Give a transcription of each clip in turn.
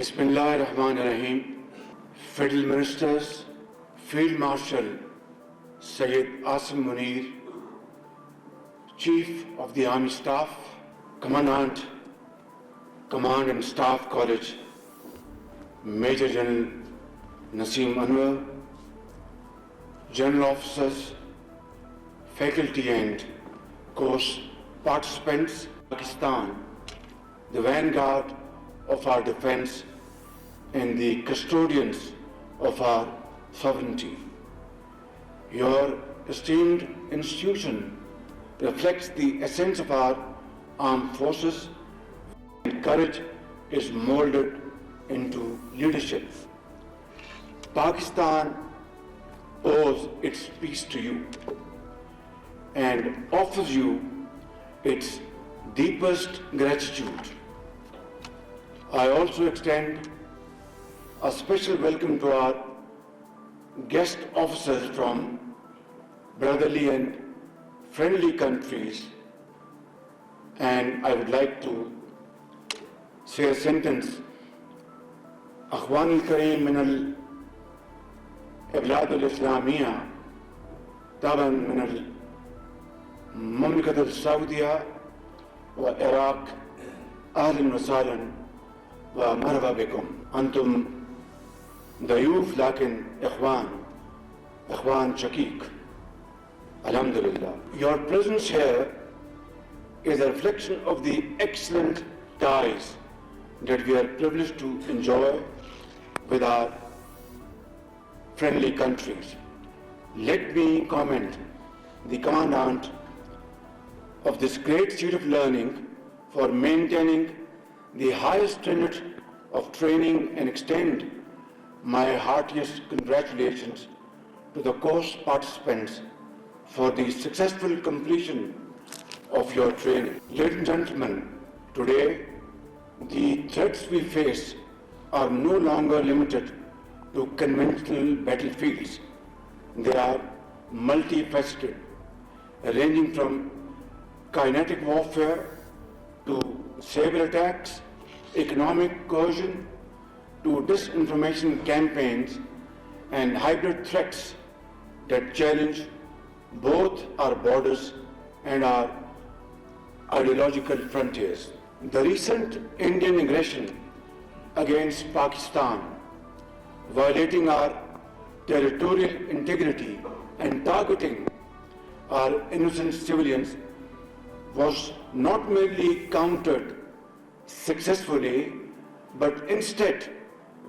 Bismillahirrahmanirrahim. Federal Ministers, Field Marshal Syed Asim Munir, Chief of the Army Staff, Commandant, Command and Staff College, Major General Naseem Anwar, General Officers, faculty and course participants, Pakistan, the vanguard of our defense and the custodians of our sovereignty. Your esteemed institution reflects the essence of our armed forces, and courage is molded into leadership. Pakistan owes its peace to you and offers you its deepest gratitude. I also extend a special welcome to our guest officers from brotherly and friendly countries, and I would like to say a sentence. Akhwan al-Kareem min al-Iblad al-Islamiyya taban min al-Mamlakat al-Saudiya wa Iraq ahlan wa sahlan wa marhaba bikum. Antum ضيوف لكن إخوان شقيق. Alhamdulillah. Your presence here is a reflection of the excellent ties that we are privileged to enjoy with our friendly countries. Let me commend the Commandant of this great seat of learning for maintaining the highest standard of training and extend my heartiest congratulations to the course participants for the successful completion of your training. Ladies and gentlemen, today the threats we face are no longer limited to conventional battlefields. They are multifaceted, ranging from kinetic warfare to cyber attacks, economic coercion, to disinformation campaigns and hybrid threats that challenge both our borders and our ideological frontiers. The recent Indian aggression against Pakistan, violating our territorial integrity and targeting our innocent civilians, was not merely countered successfully, but instead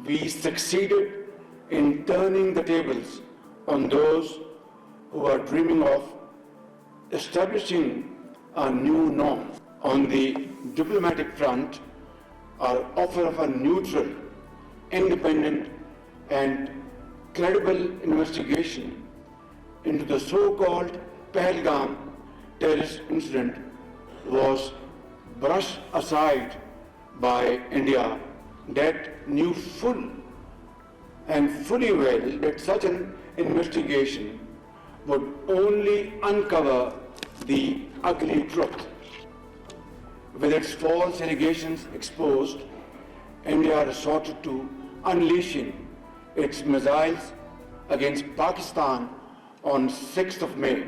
we succeeded in turning the tables on those who are dreaming of establishing a new norm. On the diplomatic front, our offer of a neutral, independent and credible investigation into the so-called Pahalgam terrorist incident was brushed aside by India, that knew fully well that such an investigation would only uncover the ugly truth. With its false allegations exposed, India resorted to unleashing its missiles against Pakistan on 6th of May.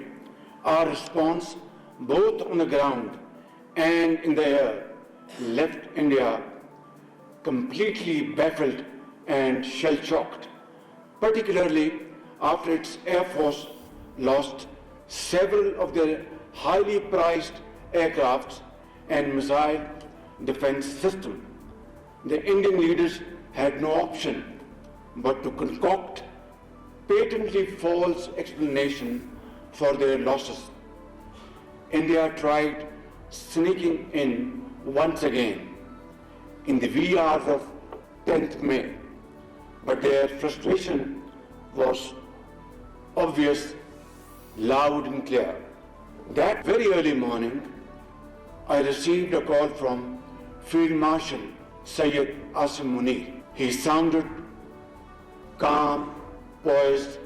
Our response, both on the ground and in the air, left India completely baffled and shell-shocked, particularly after its Air Force lost several of their highly prized aircrafts and missile defense system. The Indian leaders had no option but to concoct patently false explanation for their losses. India tried sneaking in once again in the wee hours of 10th May, but their frustration was obvious, loud and clear. That very early morning, I received a call from Field Marshal Syed Asim Munir. He sounded calm, poised,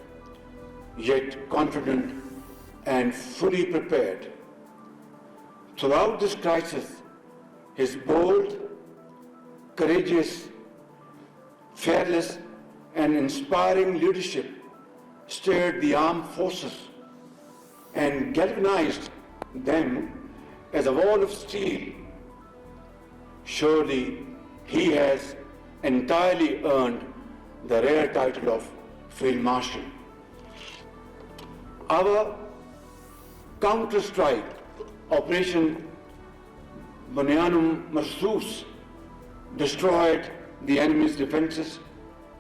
yet confident and fully prepared. Throughout this crisis, his bold, courageous fearless and inspiring leadership stirred the armed forces and galvanized them as a wall of steel. Surely he has entirely earned the rare title of Field Marshal. Our counter-strike Operation Bunyanum Marsus destroyed the enemy's defenses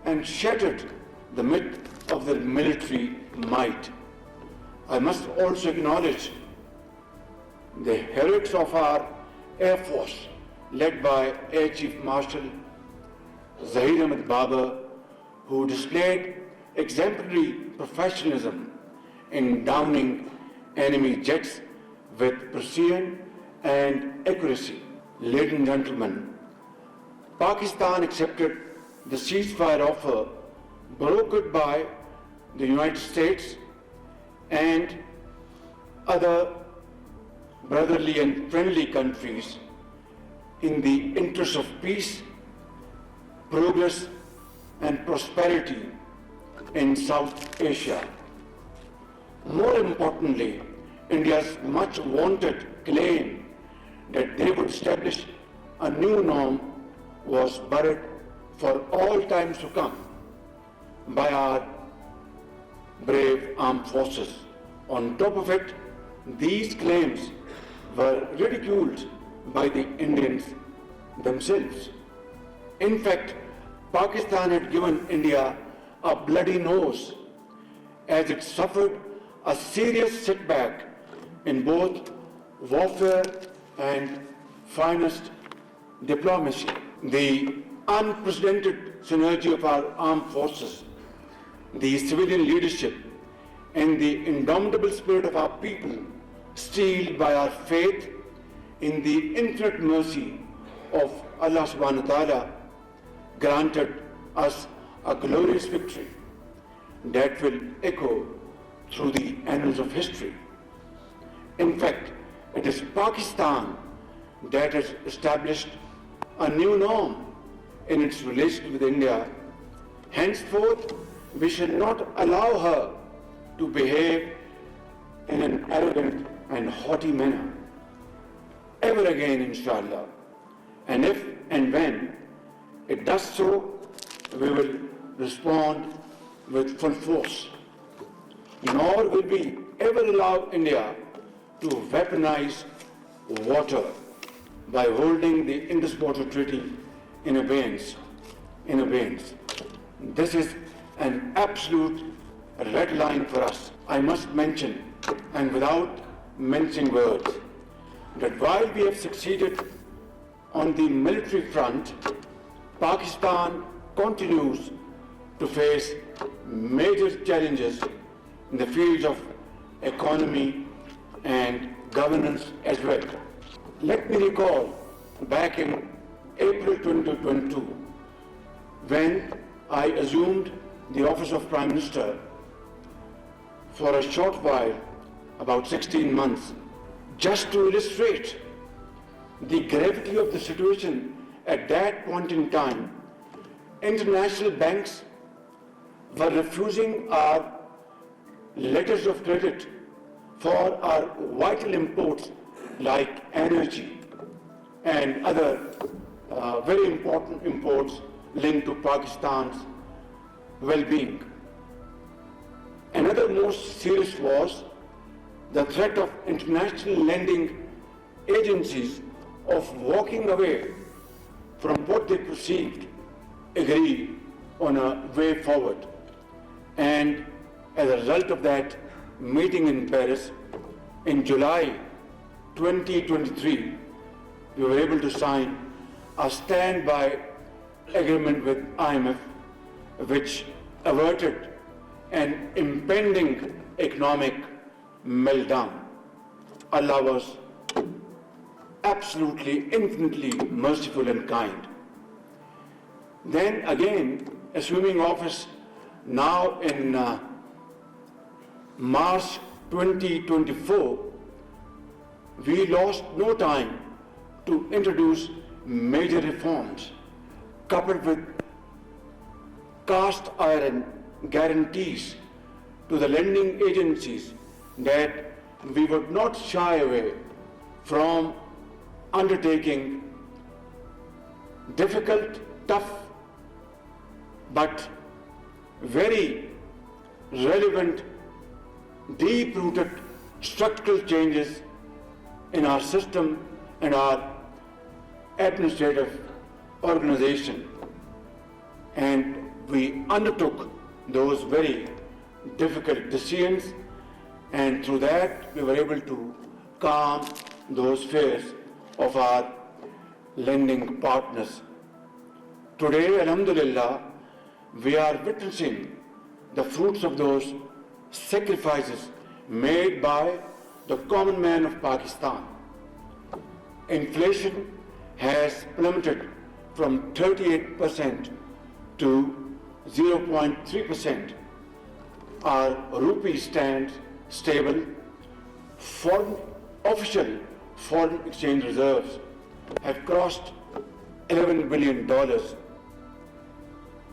and shattered the myth of their military might. I must also acknowledge the heroics of our Air Force, led by Air Chief Marshal Zahir Ahmed Babar, who displayed exemplary professionalism in downing enemy jets with precision and accuracy. Ladies and gentlemen, Pakistan accepted the ceasefire offer brokered by the United States and other brotherly and friendly countries in the interest of peace, progress and prosperity in South Asia. More importantly, India's much wanted claim that they would establish a new norm was buried for all times to come by our brave armed forces. On top of it, these claims were ridiculed by the Indians themselves. In fact, Pakistan had given India a bloody nose as it suffered a serious setback in both warfare and finest diplomacy. The unprecedented synergy of our armed forces, the civilian leadership, and the indomitable spirit of our people, steeled by our faith in the infinite mercy of Allah subhanahu wa ta'ala, granted us a glorious victory that will echo through the annals of history. In fact, it is Pakistan that has established a new norm in its relationship with India. Henceforth, we shall not allow her to behave in an arrogant and haughty manner ever again, inshallah. And if and when it does so, we will respond with full force. Nor will we ever allow India to weaponize water by holding the Indus Water Treaty in abeyance. This is an absolute red line for us. I must mention, and without mincing words, that while we have succeeded on the military front, Pakistan continues to face major challenges in the fields of economy and governance as well. Let me recall back in April 2022, when I assumed the office of Prime Minister for a short while, about 16 months, just to illustrate the gravity of the situation at that point in time. International banks were refusing our letters of credit for our vital imports like energy and other very important imports linked to Pakistan's well-being. Another most serious was the threat of international lending agencies of walking away from what they perceived agree on a way forward. And as a result of that meeting in Paris, in July 2023, we were able to sign a standby agreement with IMF, which averted an impending economic meltdown. Allah was absolutely, infinitely merciful and kind. Then again, assuming office now in March 2024, we lost no time to introduce major reforms coupled with cast iron guarantees to the lending agencies that we would not shy away from undertaking difficult, tough, but very relevant, deep-rooted structural changes in our system and our administrative organization. And we undertook those very difficult decisions, and through that we were able to calm those fears of our lending partners. Today, Alhamdulillah, we are witnessing the fruits of those sacrifices made by the common man of Pakistan. Inflation has plummeted from 38% to 0.3%. Our rupee stands stable. Official foreign exchange reserves have crossed $11 billion,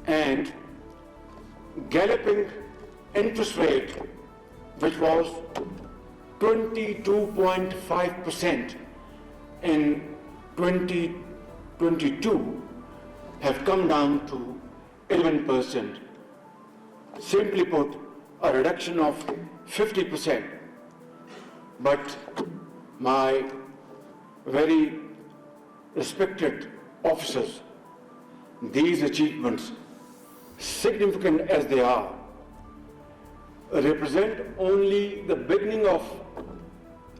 and galloping interest rate, which was 22.5% in 2022, have come down to 11%. Simply put, a reduction of 50%. But my very respected officers, these achievements, significant as they are, represent only the beginning of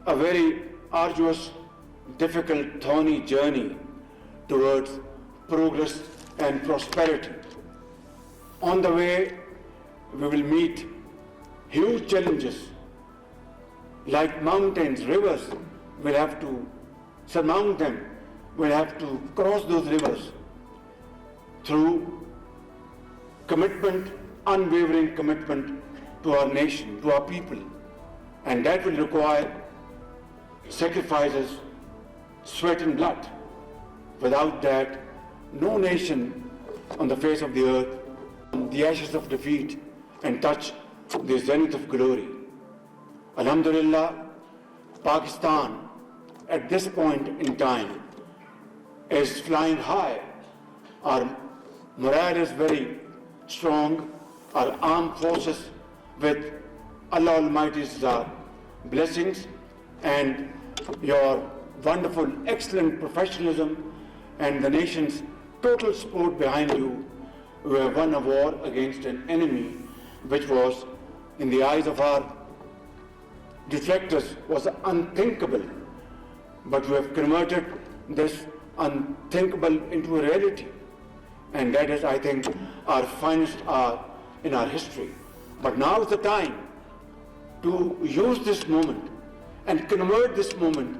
a very arduous, difficult, thorny journey towards progress and prosperity. On the way, we will meet huge challenges like mountains, rivers. We'll have to surmount them. We'll have to cross those rivers through commitment, unwavering commitment to our nation, to our people. And that will require sacrifices, sweat and blood. Without that, no nation on the face of the earth, the ashes of defeat, and touch the zenith of glory. Alhamdulillah, Pakistan at this point in time is flying high. Our morale is very strong. Our armed forces, with Allah Almighty's blessings and your wonderful, excellent professionalism and the nation's total support behind you, we have won a war against an enemy which was, in the eyes of our detractors, was unthinkable. But we have converted this unthinkable into a reality. And that is, I think, our finest hour in our history. But now is the time to use this moment and convert this moment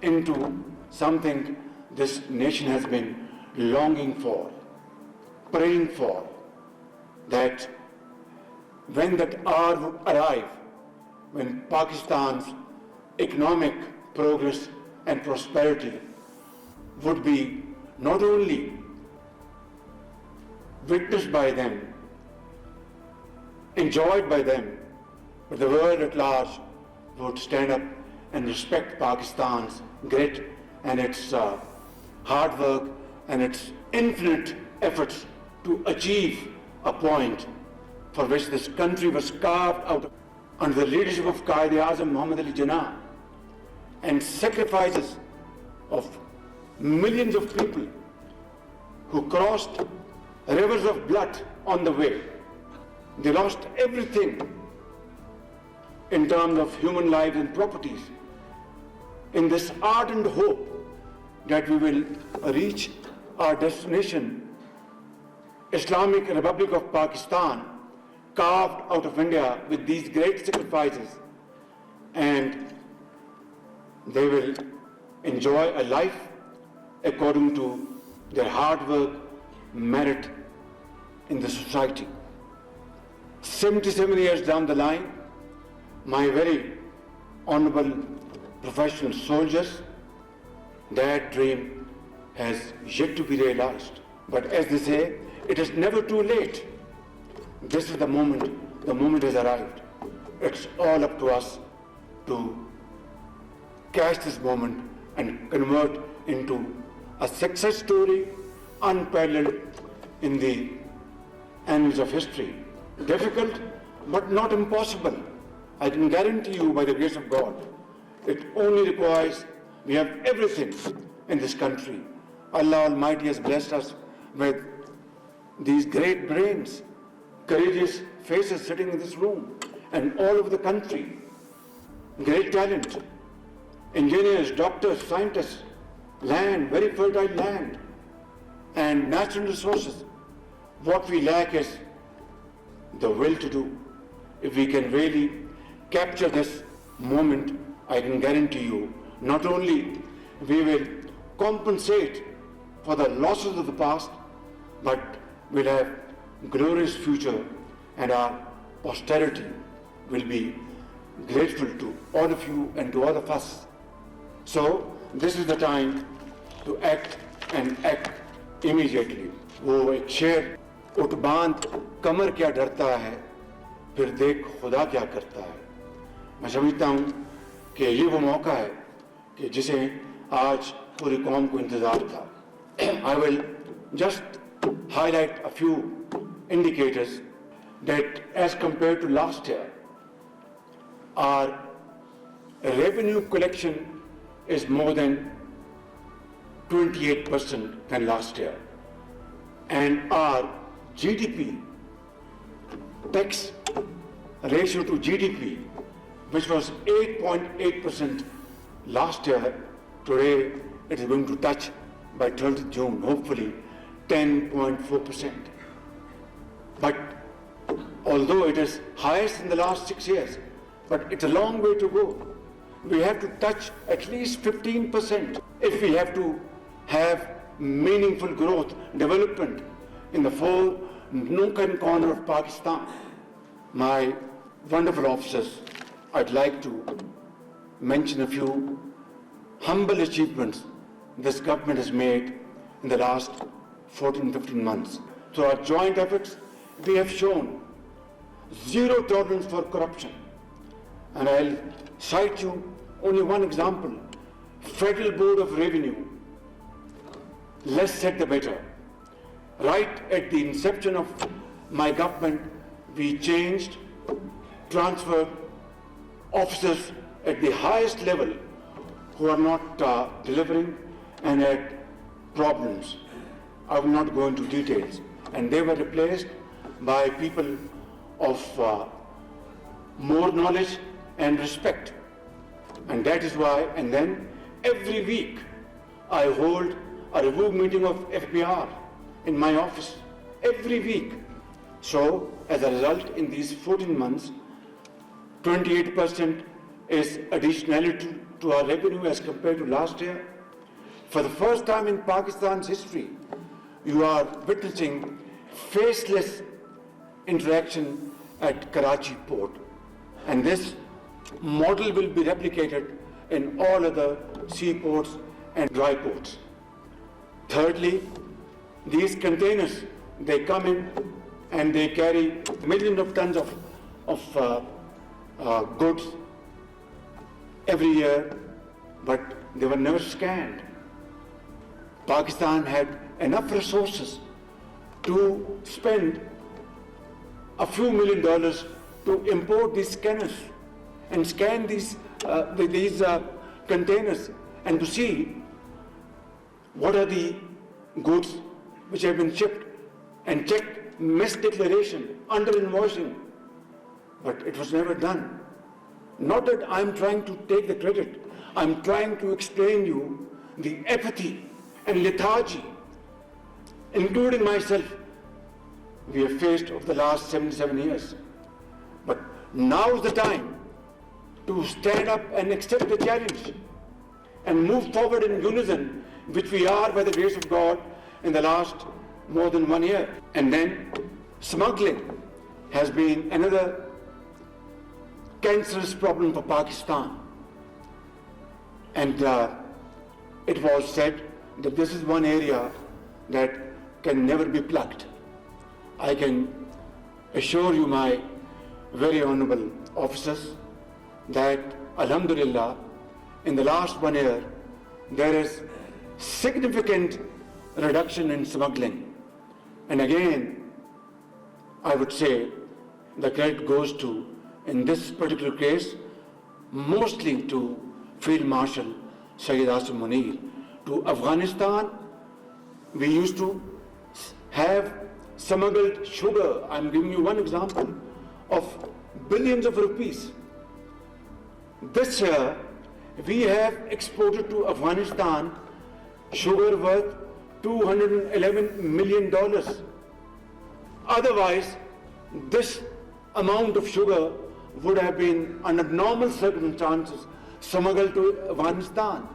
into something this nation has been longing for, praying for, that when that hour would arrive, when Pakistan's economic progress and prosperity would be not only witnessed by them, enjoyed by them, but the world at large would stand up and respect Pakistan's grit and its hard work and its infinite efforts to achieve a point for which this country was carved out under the leadership of Quaid-e-Azam Muhammad Ali Jinnah, and sacrifices of millions of people who crossed rivers of blood on the way. They lost everything in terms of human lives and properties, in this ardent hope that we will reach our destination, Islamic Republic of Pakistan, carved out of India with these great sacrifices, and they will enjoy a life according to their hard work, merit in the society. 77 years down the line, my very honorable professional soldiers, that dream has yet to be realized. But as they say, It is never too late. This is the moment has arrived. It's all up to us to catch this moment and convert into a success story unparalleled in the annals of history. Difficult, but not impossible. I can guarantee you by the grace of God. It only requires, we have everything in this country. Allah Almighty has blessed us with these great brains, courageous faces sitting in this room and all over the country. Great talent, engineers, doctors, scientists, land, very fertile land, and natural resources. What we lack is the will to do. If we can really capture this moment, I can guarantee you, not only we will compensate for the losses of the past, but we'll have glorious future, and our posterity will be grateful to all of you and to all of us. So this is the time to act and act immediately. वो एक शेर, उठ बांध कमर क्या डरता है, फिर देख खुदा क्या करता है. मैं समझता हूँ कि ये वो मौका है कि जिसे आज पूरी कौम को इंतजार था. I will just highlight a few indicators that as compared to last year, our revenue collection is more than 28% than last year. And our GDP, tax ratio to GDP, which was 8.8% last year, today it is going to touch by 30th June, hopefully 10.4%. But although it is highest in the last 6 years, but it's a long way to go. We have to touch at least 15% if we have to have meaningful growth, development in the four nook and corner of Pakistan. My wonderful officers, I'd like to mention a few humble achievements this government has made in the last 14-15 months. Through our joint efforts, we have shown zero tolerance for corruption. And I'll cite you only one example. Federal Board of Revenue, less said the better. Right at the inception of my government, we changed, transferred officers at the highest level who are not delivering and had problems. I will not go into details. And they were replaced by people of more knowledge and respect. And that is why, and then every week I hold a review meeting of FBR in my office, every week. So as a result, in these 14 months, 28% is additionality to our revenue as compared to last year. For the first time in Pakistan's history, you are witnessing faceless interaction at Karachi port. And this model will be replicated in all other seaports and dry ports. Thirdly, these containers, they come in and they carry millions of tons of goods every year, but they were never scanned. Pakistan had enough resources to spend a few $1 million to import these scanners and scan these containers and to see what are the goods which have been shipped and check misdeclaration, under-invoicing. But it was never done. Not that I'm trying to take the credit. I'm trying to explain you the apathy and lethargy, including myself, we have faced over the last 77 years. But now is the time to stand up and accept the challenge and move forward in unison, which we are by the grace of God in the last more than 1 year. And then smuggling has been another cancerous problem for Pakistan. And it was said that this is one area that can never be plugged. I can assure you, my very honorable officers, that Alhamdulillah, in the last 1 year, there is significant reduction in smuggling. And again, I would say the credit goes to, in this particular case, mostly to Field Marshal Sayyid Asim Munir. To Afghanistan, we used to have smuggled sugar. I'm giving you one example of billions of rupees. This year, we have exported to Afghanistan sugar worth $211 million. Otherwise, this amount of sugar would have been, under normal circumstances, smuggled to Afghanistan,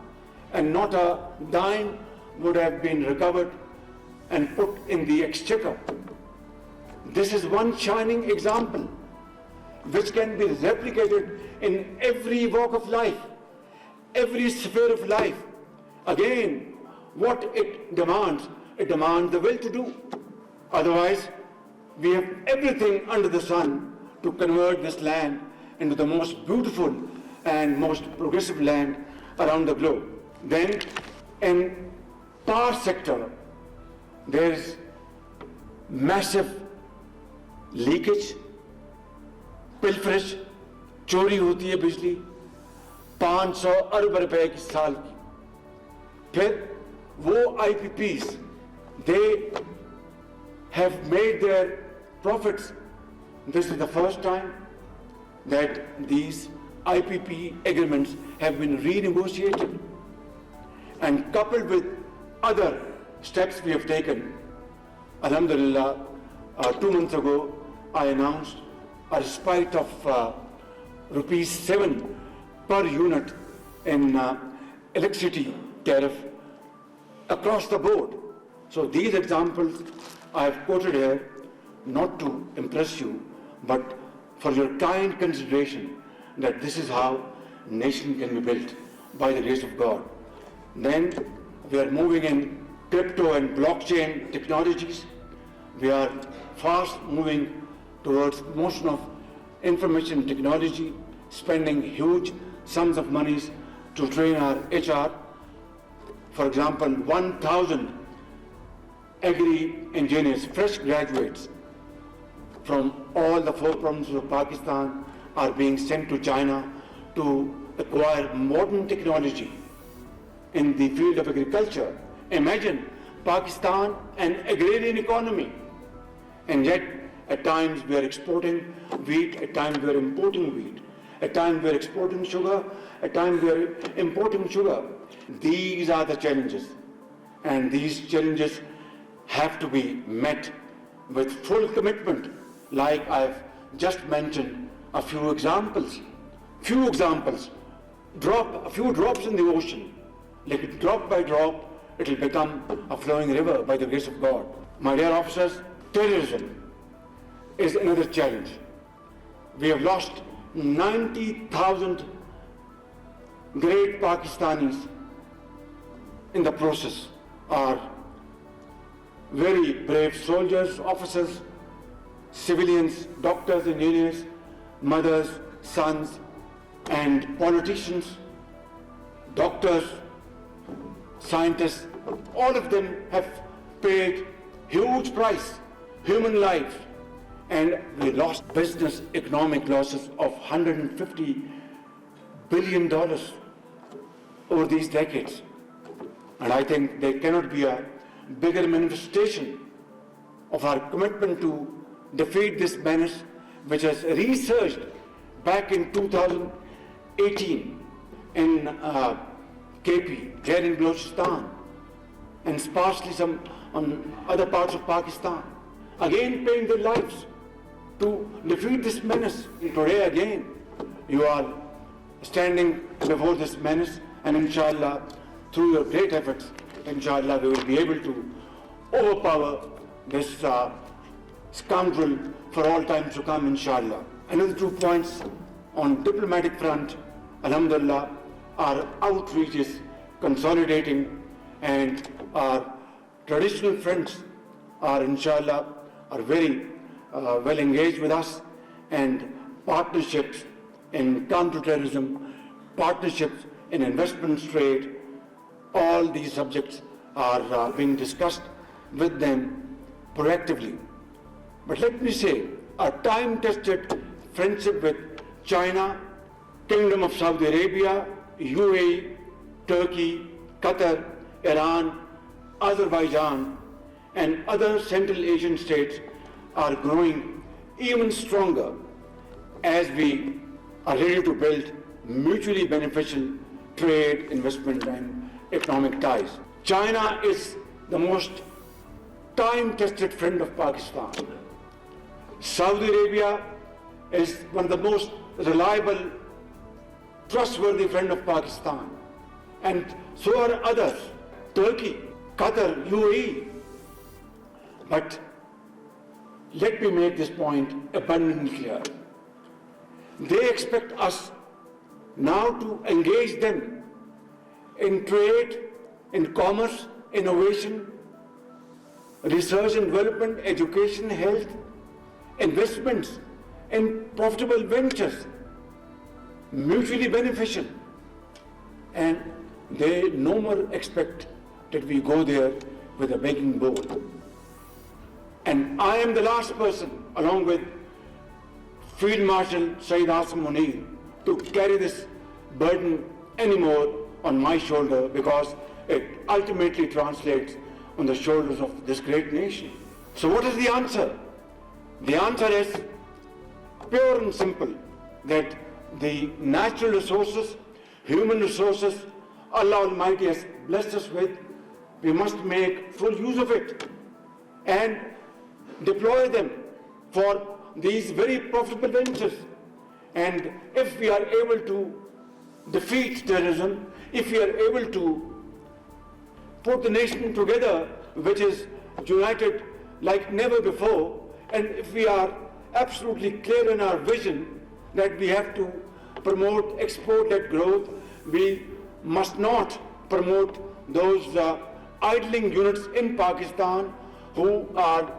and not a dime would have been recovered and put in the exchequer. This is one shining example which can be replicated in every walk of life, every sphere of life. Again, what it demands the will to do. Otherwise, we have everything under the sun to convert this land into the most beautiful and most progressive land around the globe. Then, in power sector, there is massive leakage, pilferage, चोरी होती है बिजली 500 अरब रुपए की साल की. फिर वो IPPs, they have made their profits. This is the first time that these IPP agreements have been renegotiated. And coupled with other steps we have taken, Alhamdulillah, 2 months ago, I announced a respite of rupees 7 per unit in electricity tariff across the board. So these examples I have quoted here not to impress you, but for your kind consideration that this is how nation can be built by the grace of God. Then we are moving in crypto and blockchain technologies. We are fast moving towards motion of information technology, spending huge sums of monies to train our HR. For example, 1,000 agri-engineers, fresh graduates from all the 4 provinces of Pakistan are being sent to China to acquire modern technology in the field of agriculture. Imagine Pakistan, an agrarian economy, and yet at times we are exporting wheat, at times we are importing wheat, at times we are exporting sugar, at times we are importing sugar. These are the challenges, and these challenges have to be met with full commitment, like I've just mentioned a few examples. A few drops in the ocean, like drop by drop, it will become a flowing river by the grace of God. My dear officers, terrorism is another challenge. We have lost 90,000 great Pakistanis in the process. Are very brave soldiers, officers, civilians, doctors, engineers, mothers, sons, and politicians, doctors, scientists. All of them have paid huge price, human life, and we lost business economic losses of $150 billion over these decades. And I think there cannot be a bigger manifestation of our commitment to defeat this menace, which has resurged back in 2018 in KP, there in Balochistan, and sparsely some on other parts of Pakistan, again paying their lives to defeat this menace. And today again, you are standing before this menace, and inshallah, through your great efforts, inshallah, we will be able to overpower this scoundrel for all times to come, inshallah. Another 2 points on diplomatic front, alhamdulillah, our outreach is consolidating, and our traditional friends are inshallah are very well engaged with us, and partnerships in counterterrorism, partnerships in investment trade, all these subjects are being discussed with them proactively. But let me say, a time-tested friendship with China, Kingdom of Saudi Arabia, UAE, Turkey, Qatar, Iran, Azerbaijan, and other Central Asian states are growing even stronger as we are ready to build mutually beneficial trade, investment, and economic ties. China is the most time-tested friend of Pakistan. Saudi Arabia is one of the most reliable, trustworthy friend of Pakistan. And so are others, Turkey, Qatar, UAE. But let me make this point abundantly clear. They expect us now to engage them in trade, in commerce, innovation, research and development, education, health, investments, in profitable ventures, mutually beneficial. And they no more expect that we go there with a begging bowl. And I am the last person, along with Field Marshal Sayyid Asim Munir, to carry this burden anymore on my shoulder, because it ultimately translates on the shoulders of this great nation. So what is the answer? The answer is pure and simple, that the natural resources, human resources Allah Almighty has blessed us with, we must make full use of it and deploy them for these very profitable ventures. And if we are able to defeat terrorism, if we are able to put the nation together, which is united like never before, and if we are absolutely clear in our vision that we have to promote export-led growth, we must not promote those idling units in Pakistan who are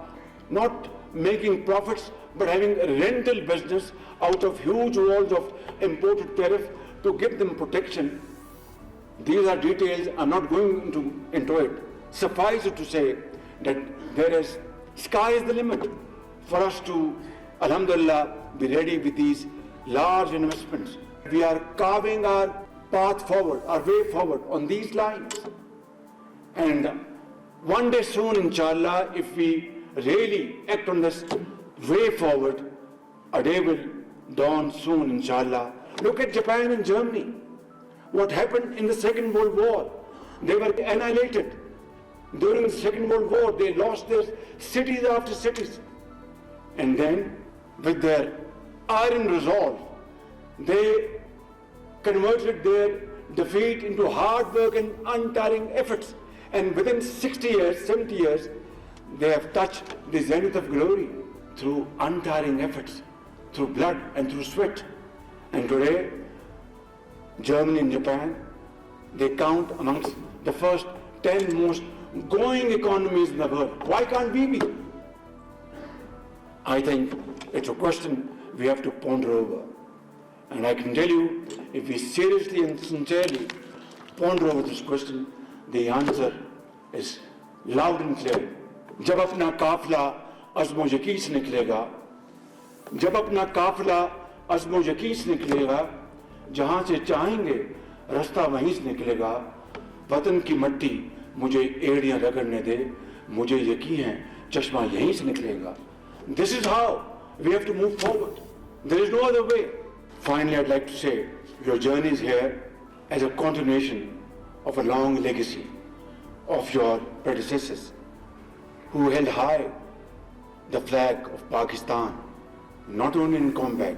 not making profits but having a rental business out of huge walls of imported tariff to give them protection. These are details, I'm not going into it. Suffice it to say that sky is the limit for us to, alhamdulillah, be ready with these large investments. We are carving our path forward, our way forward on these lines. And one day soon, inshallah, if we really act on this way forward, a day will dawn soon, inshallah. Look at Japan and Germany. What happened in the Second World War? They were annihilated. During the Second World War, they lost their cities after cities. And then, with their iron resolve, they converted their defeat into hard work and untiring efforts. And within 60 years, 70 years, they have touched the zenith of glory through untiring efforts, through blood and through sweat. And today, Germany and Japan, they count amongst the first 10 most growing economies in the world. Why can't we be? I think it's a question we have to ponder over. And I can tell you, if we seriously and sincerely ponder over this question, the answer is loud and clear. जब अपना काफिला अज़्म व यकीन से निकलेगा, जब अपना काफिला अज़्म व यकीन से निकलेगा, जहाँ से चाहेंगे रास्ता वहीं से निकलेगा, वतन की मट्टी मुझे एड़ियाँ रगड़ने दे, मुझे यकीन है चश्मा यहीं से निकलेगा. This is how we have to move forward. There is no other way. Finally, I'd like to say, your journey is here as a continuation of a long legacy of your predecessors who held high the flag of Pakistan, not only in combat,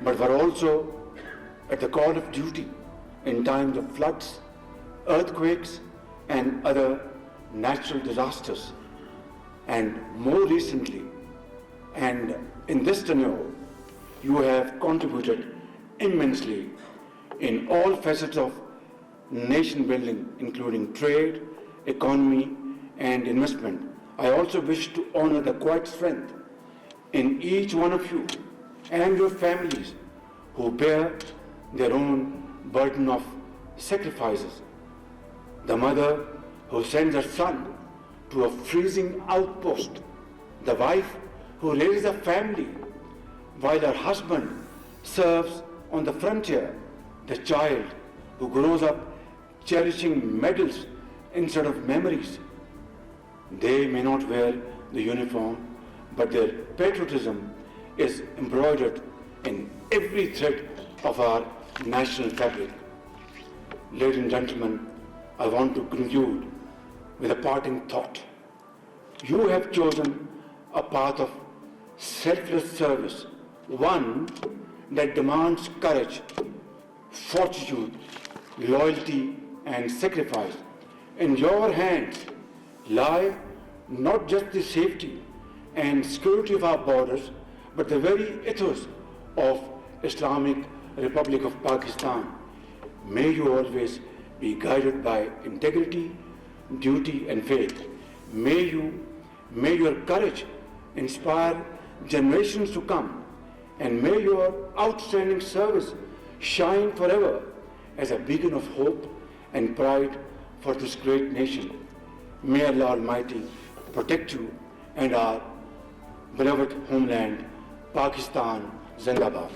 but were also at the call of duty in times of floods, earthquakes, and other natural disasters. And more recently, and in this tenure, you have contributed immensely in all facets of nation building, including trade, economy, and investment. I also wish to honor the quiet strength in each one of you and your families who bear their own burden of sacrifices. The mother who sends her son to a freezing outpost, the wife who raises a family while her husband serves on the frontier, the child who grows up cherishing medals instead of memories. They may not wear the uniform, but their patriotism is embroidered in every thread of our national fabric. Ladies and gentlemen, I want to conclude with a parting thought. You have chosen a path of selfless service, one that demands courage, fortitude, loyalty, and sacrifice. In your hands lie not just the safety and security of our borders, but the very ethos of Islamic Republic of Pakistan. May you always be guided by integrity, duty, and faith. May your courage inspire generations to come, and may your outstanding service shine forever as a beacon of hope and pride for this great nation. May Allah Almighty protect you and our beloved homeland, Pakistan. Zindabad.